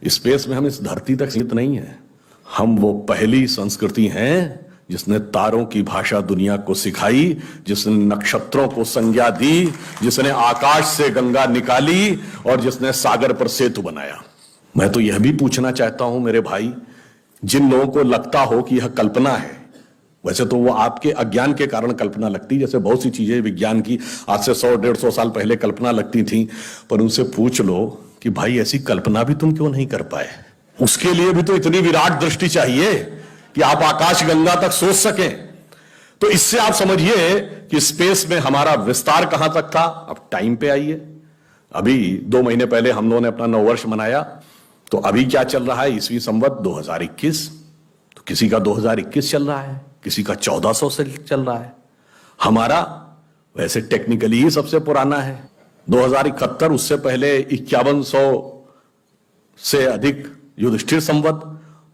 Space में हम इस धरती तक सीमित नहीं है। हम वो पहली संस्कृति हैं जिसने तारों की भाषा दुनिया को सिखाई, जिसने नक्षत्रों को संज्ञा दी, जिसने आकाश से गंगा निकाली और जिसने सागर पर सेतु बनाया। मैं तो यह भी पूछना चाहता हूं मेरे भाई, जिन लोगों को लगता हो कि यह कल्पना है, वैसे तो वो आपके अज्ञान के कारण कल्पना लगती, जैसे बहुत सी चीजें विज्ञान की आज से 100-150 साल पहले कल्पना लगती थी, पर उनसे पूछ लो कि भाई ऐसी कल्पना भी तुम क्यों नहीं कर पाए। उसके लिए भी तो इतनी विराट दृष्टि चाहिए कि आप आकाश गंगा तक सोच सकें। तो इससे आप समझिए कि स्पेस में हमारा विस्तार कहां तक था। अब टाइम पे आइए, अभी 2 महीने पहले हम लोगों ने अपना नववर्ष मनाया, तो अभी क्या चल रहा है, ईस्वी संवत 2021। तो किसी का 2021 चल रहा है, किसी का 1400 से चल रहा है। हमारा वैसे टेक्निकली ही सबसे पुराना है 2071, उससे पहले 5100 से अधिक युधिष्ठिर संवत,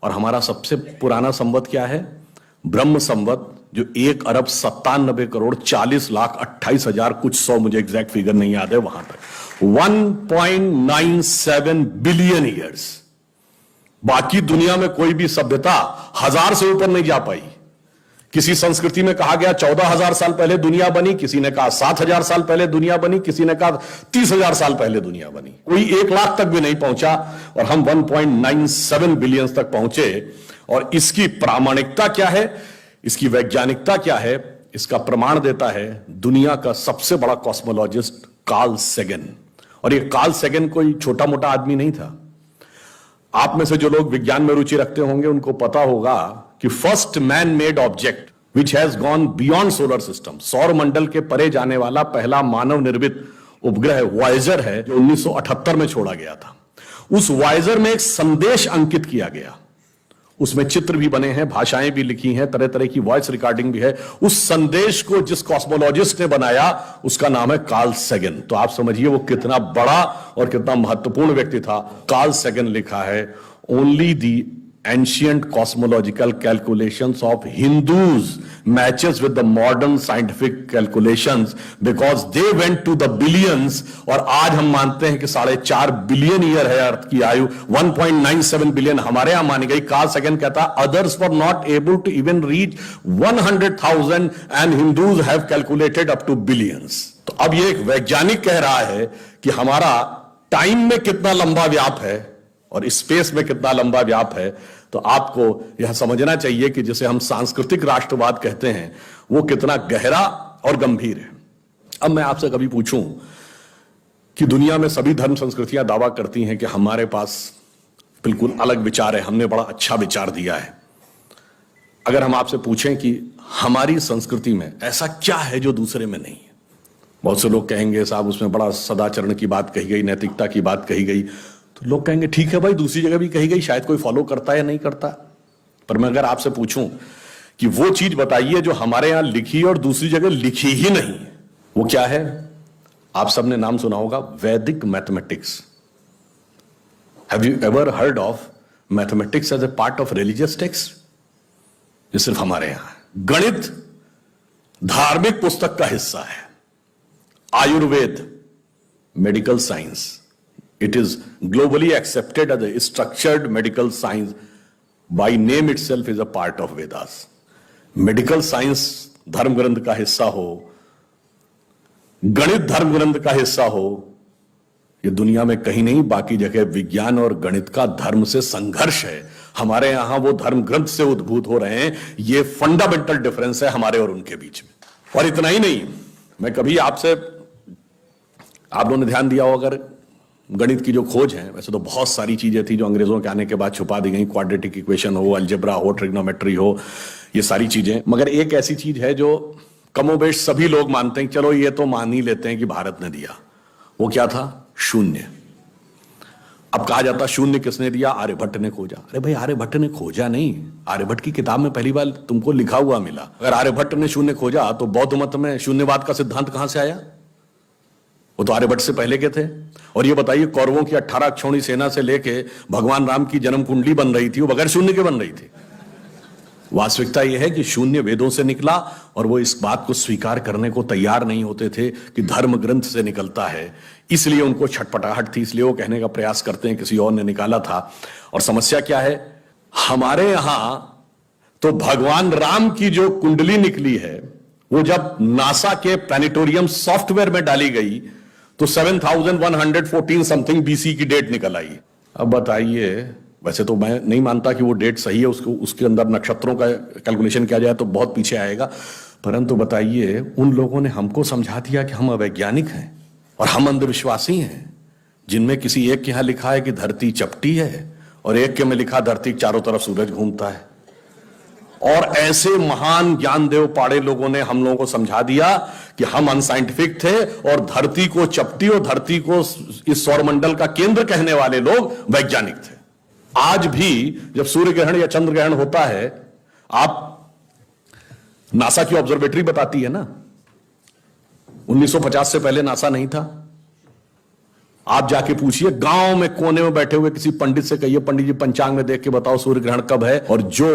और हमारा सबसे पुराना संवत क्या है, ब्रह्म संवत, जो 1,97,40,28,000 कुछ 100, मुझे एग्जैक्ट फिगर नहीं याद है, वहां तक 1.97 बिलियन ईयर्स। बाकी दुनिया में कोई भी सभ्यता 1000 से ऊपर नहीं जा पाई। किसी संस्कृति में कहा गया 14,000 साल पहले दुनिया बनी, किसी ने कहा 7,000 साल पहले दुनिया बनी, किसी ने कहा 30,000 साल पहले दुनिया बनी। कोई 1 लाख तक भी नहीं पहुंचा और हम 1.97 बिलियन तक पहुंचे। और इसकी प्रामाणिकता क्या है, इसकी वैज्ञानिकता क्या है, इसका प्रमाण देता है दुनिया का सबसे बड़ा कॉस्मोलॉजिस्ट कार्ल सेगन। और ये कार्ल सेगन कोई छोटा मोटा आदमी नहीं था। आप में से जो लोग विज्ञान में रुचि रखते होंगे उनको पता होगा कि first man made object which has gone beyond solar system, सौर मंडल के परे जाने वाला पहला मानव निर्मित उपग्रह वॉयेजर है, जो 1978 में छोड़ा गया था। उस वॉयेजर में एक संदेश अंकित किया गया, उसमें चित्र भी बने हैं, भाषाएं भी लिखी हैं, तरह तरह की वॉइस रिकॉर्डिंग भी है। उस संदेश को जिस कॉस्मोलॉजिस्ट ने बनाया उसका नाम है कार्ल सेगन। तो आप समझिए वो कितना बड़ा और कितना महत्वपूर्ण व्यक्ति था। कार्ल सेगन लिखा है, only the ancient cosmological calculations of Hindus matches with the modern scientific calculations because they went to the billions। और आज हम मानते हैं कि 4.5 बिलियन ईयर है अर्थ की आयु, 1.97 बिलियन हमारे यहां मानी गई। कार्ल सेगन कहता है others were not able to even reach 100,000 and Hindus have calculated up to billions। तो अब ये एक वैज्ञानिक कह रहा है कि हमारा टाइम में कितना लंबा व्याप है और स्पेस में कितना लंबा व्याप है। तो आपको यह समझना चाहिए कि जिसे हम सांस्कृतिक राष्ट्रवाद कहते हैं वो कितना गहरा और गंभीर है। अब मैं आपसे कभी पूछूं कि दुनिया में सभी धर्म संस्कृतियां दावा करती हैं कि हमारे पास बिल्कुल अलग विचार है, हमने बड़ा अच्छा विचार दिया है। अगर हम आपसे पूछें कि हमारी संस्कृति में ऐसा क्या है जो दूसरे में नहीं है, बहुत से लोग कहेंगे साहब उसमें बड़ा सदाचरण की बात कही गई, नैतिकता की बात कही गई। तो लोग कहेंगे ठीक है भाई, दूसरी जगह भी कही गई, शायद कोई फॉलो करता है या नहीं करता। पर मैं अगर आपसे पूछूं कि वो चीज बताइए जो हमारे यहां लिखी और दूसरी जगह लिखी ही नहीं, वो क्या है? आप सबने नाम सुना होगा, वैदिक mathematics. Have you ever heard of mathematics as a part of religious text? ये सिर्फ हमारे यहां। गणित धार्मिक पुस्तक का हिस्सा है। Ayurveda medical science, it is globally accepted as a structured medical science, by name itself is a part of Vedas। Medical science धर्म ग्रंथ का हिस्सा हो, गणित धर्म ग्रंथ का हिस्सा हो, ये दुनिया में कहीं नहीं। बाकी जगह विज्ञान और गणित का धर्म से संघर्ष है, हमारे यहां वो धर्म ग्रंथ से उद्भूत हो रहे हैं। ये फंडामेंटल डिफरेंस है हमारे और उनके बीच में। और इतना ही नहीं, मैं कभी आपसे, आप लोगों ने ध्यान दिया हो अगर गणित की जो खोज है, वैसे तो बहुत सारी चीजें थी जो अंग्रेजों के आने के बाद छुपा दी गई, क्वाड्रेटिक इक्वेशन हो, अलजेब्रा हो, ट्रिग्नोमेट्री हो, ये सारी चीजें। मगर एक ऐसी चीज है जो कमोबेश सभी लोग मानते हैं, चलो ये तो मान ही लेते हैं कि भारत ने दिया। वो क्या था? शून्य। अब कहा जाता शून्य किसने दिया? आर्यभट्ट ने खोजा। अरे भाई आर्यभट्ट ने खोजा नहीं, आर्यभट्ट की किताब में पहली बार तुमको लिखा हुआ मिला। अगर आर्यभट्ट ने शून्य खोजा तो बौद्ध मत में शून्यवाद का सिद्धांत कहां से आया? वो तो आर्यभट्ट से पहले के थे। और ये बताइए कौरवों की 18 अक्षौणी सेना से लेके भगवान राम की जन्म कुंडली बन रही थी, वो बगैर शून्य के बन रही थी। वास्तविकता यह है कि शून्य वेदों से निकला और वो इस बात को स्वीकार करने को तैयार नहीं होते थे कि धर्म ग्रंथ से निकलता है, इसलिए उनको छटपटाहट थी, इसलिए वो कहने का प्रयास करते हैं किसी और ने निकाला था। और समस्या क्या है, हमारे यहां तो भगवान राम की जो कुंडली निकली है वो जब नासा के प्लैनेटोरियम सॉफ्टवेयर में डाली गई तो 7114 समथिंग बीसी की डेट निकल आई। अब बताइए, वैसे तो मैं नहीं मानता कि वो डेट सही है, उसको उसके अंदर नक्षत्रों का कैलकुलेशन किया जाए तो बहुत पीछे आएगा, परंतु बताइए उन लोगों ने हमको समझा दिया कि हम अवैज्ञानिक हैं और हम अंधविश्वासी हैं, जिनमें किसी एक के यहां लिखा है कि धरती चपटी है और एक के में लिखा धरती के चारों तरफ सूरज घूमता है। और ऐसे महान ज्ञानदेव पाड़े लोगों ने हम लोगों को समझा दिया कि हम अनसाइंटिफिक थे और धरती को चपटी और धरती को इस सौरमंडल का केंद्र कहने वाले लोग वैज्ञानिक थे। आज भी जब सूर्य ग्रहण या चंद्र ग्रहण होता है, आप नासा की ऑब्जर्वेटरी बताती है ना, 1950 से पहले नासा नहीं था। आप जाके पूछिए, गांव में कोने में बैठे हुए किसी पंडित से कहिए, पंडित जी पंचांग में देख के बताओ सूर्य ग्रहण कब है, और जो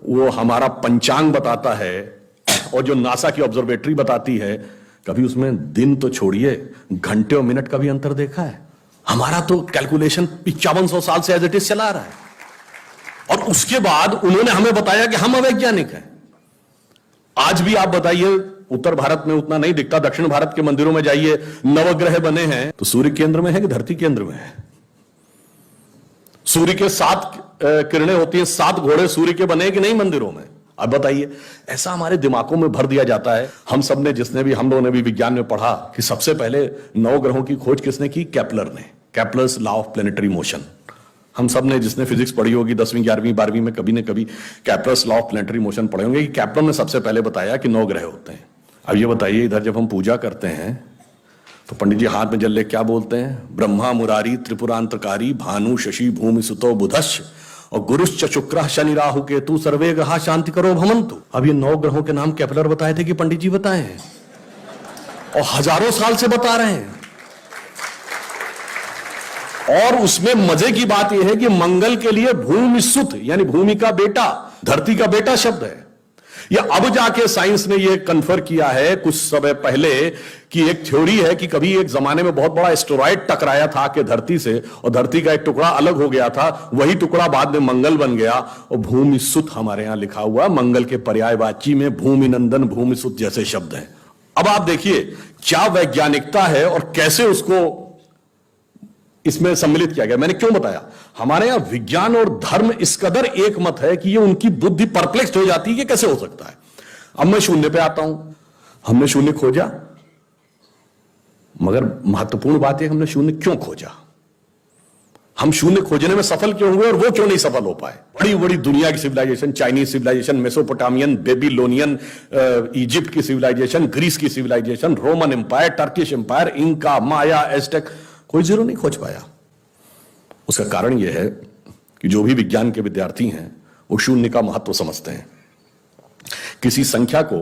वो हमारा पंचांग बताता है और जो नासा की ऑब्जर्वेटरी बताती है, कभी उसमें दिन तो छोड़िए घंटे और मिनट का भी अंतर देखा है? हमारा तो कैलकुलेशन 5500 साल से एज इट इज चला रहा है, और उसके बाद उन्होंने हमें बताया कि हम अवैज्ञानिक हैं। आज भी आप बताइए, उत्तर भारत में उतना नहीं दिखता, दक्षिण भारत के मंदिरों में जाइए, नवग्रह बने हैं तो सूर्य केंद्र में है कि धरती केंद्र में है? सूर्य के 7 किरणें होती हैं, 7 घोड़े सूर्य के बने कि नहीं मंदिरों में? अब बताइए, ऐसा हमारे दिमागों में भर दिया जाता है। हम सब ने, हम लोगों ने भी विज्ञान में पढ़ा कि सबसे पहले 9 ग्रहों की खोज किसने की? केपलर ने, Kepler's law of planetary motion. हम सब ने, जिसने फिजिक्स पढ़ी होगी 10वीं 11वीं 12वीं में, कभी न कभी Kepler's law of planetary motion पढ़े होंगे कि केपलर ने सबसे पहले बताया कि 9 ग्रह होते हैं। अब ये बताइए, इधर जब हम पूजा करते हैं तो पंडित जी हाथ में जल ले क्या बोलते हैं? ब्रह्मा मुरारी त्रिपुरांतकारी भानु शशि भूमि सुतो बुधश्च और गुरुश्च शुक्र शनि राहु केतु सर्वे ग्रहा शांति करो भवन्तु। अब ये 9 ग्रहों के नाम केपलर बताए थे कि पंडित जी बताए हैं, और हजारों साल से बता रहे हैं। और उसमें मजे की बात यह है कि मंगल के लिए भूमि सुत यानी भूमि का बेटा, धरती का बेटा शब्द है। या अब जाके साइंस ने यह कन्फर्म किया है कुछ समय पहले कि एक थ्योरी है कि कभी एक जमाने में बहुत बड़ा एस्टेरॉयड टकराया था कि धरती से, और धरती का एक टुकड़ा अलग हो गया था, वही टुकड़ा बाद में मंगल बन गया। और भूमि सुत हमारे यहां लिखा हुआ, मंगल के पर्यायवाची में भूमि नंदन भूमि सुत जैसे शब्द हैं। अब आप देखिए क्या वैज्ञानिकता है और कैसे उसको इसमें सम्मिलित किया गया। मैंने क्यों बताया, हमारे यहां विज्ञान और धर्म इस कदर एक मत है कि ये उनकी बुद्धि परप्लेक्स हो जाती है कि कैसे हो सकता है। अब मैं शून्य पे आता हूं, हमने शून्य खोजा, मगर महत्वपूर्ण बात है हमने शून्य क्यों खोजा, हम शून्य खोजने में सफल क्यों हुए और वो क्यों नहीं सफल हो पाए। बड़ी बड़ी दुनिया की civilisation, Chinese civilisation, Mesopotamian, Babylonian, Egypt की सिविलाइजेशन, ग्रीस की civilisation, Roman empire, Turkish empire, Inca, Maya, Aztec, कोई जीरो नहीं खोज पाया। उसका कारण यह है कि जो भी विज्ञान के विद्यार्थी हैं वो शून्य का महत्व समझते हैं। किसी संख्या को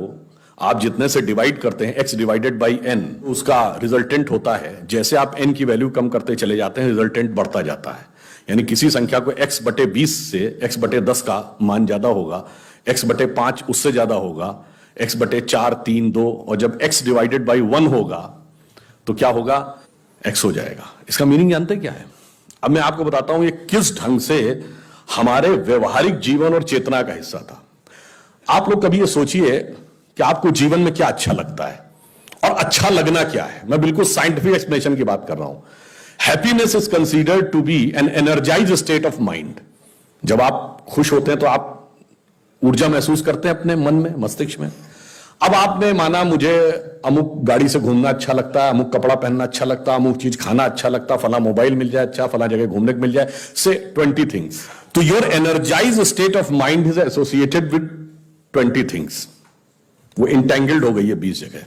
आप जितने से डिवाइड करते हैं, x डिवाइडेड बाई n, उसका रिजल्टेंट होता है। जैसे आप n की वैल्यू कम करते चले जाते हैं, रिजल्टेंट बढ़ता जाता है। यानी किसी संख्या को x बटे 20 से x बटे 10 का मान ज्यादा होगा, x बटे 5 उससे ज्यादा होगा, x बटे 4, 3, 2, और जब x डिवाइडेड बाई 1 होगा तो क्या होगा? x हो जाएगा। इसका मीनिंग जानते क्या है? अब मैं आपको बताता हूं ये किस ढंग से हमारे व्यवहारिक जीवन और चेतना का हिस्सा था। आप लोग कभी ये सोचिए कि आपको जीवन में क्या अच्छा लगता है और अच्छा लगना क्या है। मैं बिल्कुल साइंटिफिक एक्सप्लेनेशन की बात कर रहा हूं। Happiness is considered to be an energised state of mind. जब आप खुश होते हैं तो आप ऊर्जा महसूस करते हैं अपने मन में, मस्तिष्क में। अब आपने माना मुझे अमुक गाड़ी से घूमना अच्छा लगता है, अमुक कपड़ा पहनना अच्छा लगता है, अमुक चीज खाना अच्छा लगता है, फला मोबाइल मिल जाए अच्छा, फला जगह घूमने को मिल जाए, से 20 थिंग्स। तो your energised state of mind is associated with 20 things. वो इंटेंगल्ड हो गई है 20 जगह।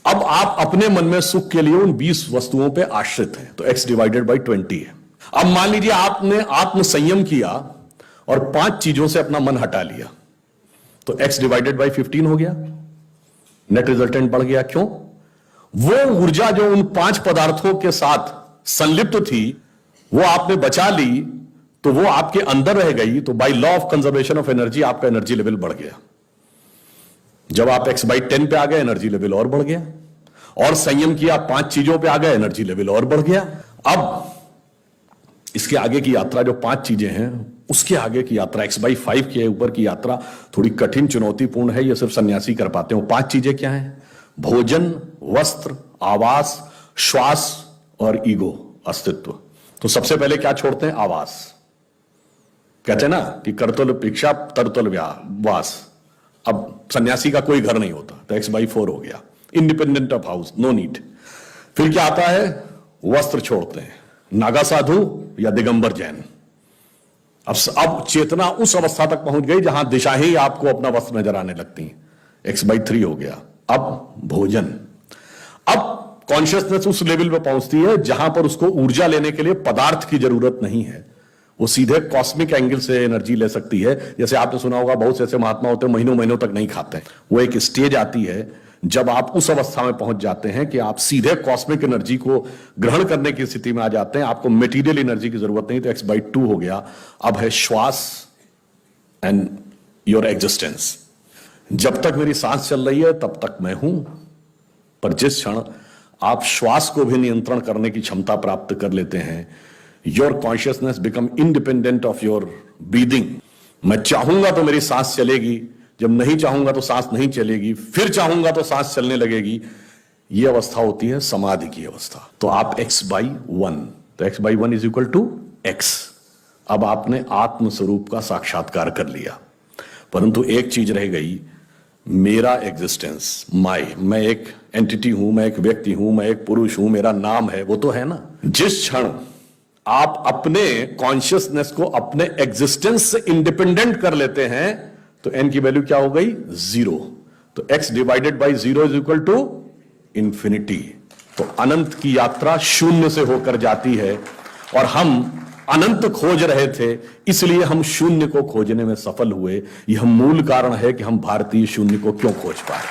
अब आप अपने मन में सुख के लिए उन 20 वस्तुओं पे आश्रित हैं, तो x डिवाइडेड बाई 20 है। अब मान लीजिए आपने आत्म संयम किया और 5 चीजों से अपना मन हटा लिया, तो x डिवाइडेड बाई 15 हो गया, नेट रिजल्टेंट बढ़ गया। क्यों? वो ऊर्जा जो उन 5 पदार्थों के साथ संलिप्त थी वो आपने बचा ली, तो वो आपके अंदर रह गई, तो by law of conservation of energy आपका एनर्जी लेवल बढ़ गया। जब आप x/10 पे आ गए, एनर्जी लेवल और बढ़ गया, और संयम किया 5 चीजों पे आ गए, एनर्जी लेवल और बढ़ गया। अब इसके आगे की यात्रा जो 5 चीजें हैं, उसके आगे की यात्रा x/5 के ऊपर की यात्रा थोड़ी कठिन चुनौतीपूर्ण है। ये सिर्फ सन्यासी कर पाते हो। 5 चीजें क्या हैं? भोजन, वस्त्र, आवास, श्वास और ईगो, अस्तित्व। तो सबसे पहले क्या छोड़ते हैं? आवास। कहते हैं ना कि करतुल भिक्षा तरतुल वास। अब सन्यासी का कोई घर नहीं होता, तो x/4 हो गया, independent of house, no need. फिर क्या आता है? वस्त्र छोड़ते हैं, नागा साधु या दिगंबर जैन। अब चेतना उस अवस्था तक पहुंच गई जहां दिशा ही आपको अपना वस्त्र नजर आने लगती है, x/3 हो गया। अब भोजन, अब कॉन्शियसनेस उस लेवल पे पहुंचती है जहां पर उसको ऊर्जा लेने के लिए पदार्थ की जरूरत नहीं है, वो सीधे कॉस्मिक एंगल से एनर्जी ले सकती है। जैसे आपने सुना होगा, बहुत से ऐसे महात्मा होते हैं महीनों महीनों तक नहीं खाते। वो एक स्टेज आती है जब आप उस अवस्था में पहुंच जाते हैं कि आप सीधे कॉस्मिक एनर्जी को ग्रहण करने की स्थिति में आ जाते हैं, आपको मटेरियल एनर्जी की जरूरत नहीं। तो x/2 हो गया। अब है श्वास एंड योर एग्जिस्टेंस। जब तक मेरी सांस चल रही है तब तक मैं हूं, पर जिस क्षण आप श्वास को भी नियंत्रण करने की क्षमता प्राप्त कर लेते हैं, your consciousness become independent of your breathing. मैं चाहूंगा तो मेरी सांस चलेगी, जब नहीं चाहूंगा तो सांस नहीं चलेगी, फिर चाहूंगा तो सांस चलने लगेगी। यह अवस्था होती है समाधि की अवस्था। तो आप x/1, तो x/1 is equal to x। अब आपने आत्म स्वरूप का साक्षात्कार कर लिया, परंतु एक चीज रह गई, मेरा एग्जिस्टेंस, मैं एक एंटिटी हूं, मैं एक व्यक्ति हूं, मैं एक पुरुष हूं, मेरा नाम है, वो तो है ना। जिस क्षण आप अपने कॉन्शियसनेस को अपने एग्जिस्टेंस से इंडिपेंडेंट कर लेते हैं, तो n की वैल्यू क्या हो गई? 0। तो x/0 is equal to infinity. तो अनंत की यात्रा शून्य से होकर जाती है, और हम अनंत खोज रहे थे, इसलिए हम शून्य को खोजने में सफल हुए। यह मूल कारण है कि हम भारतीय शून्य को क्यों खोज पाए।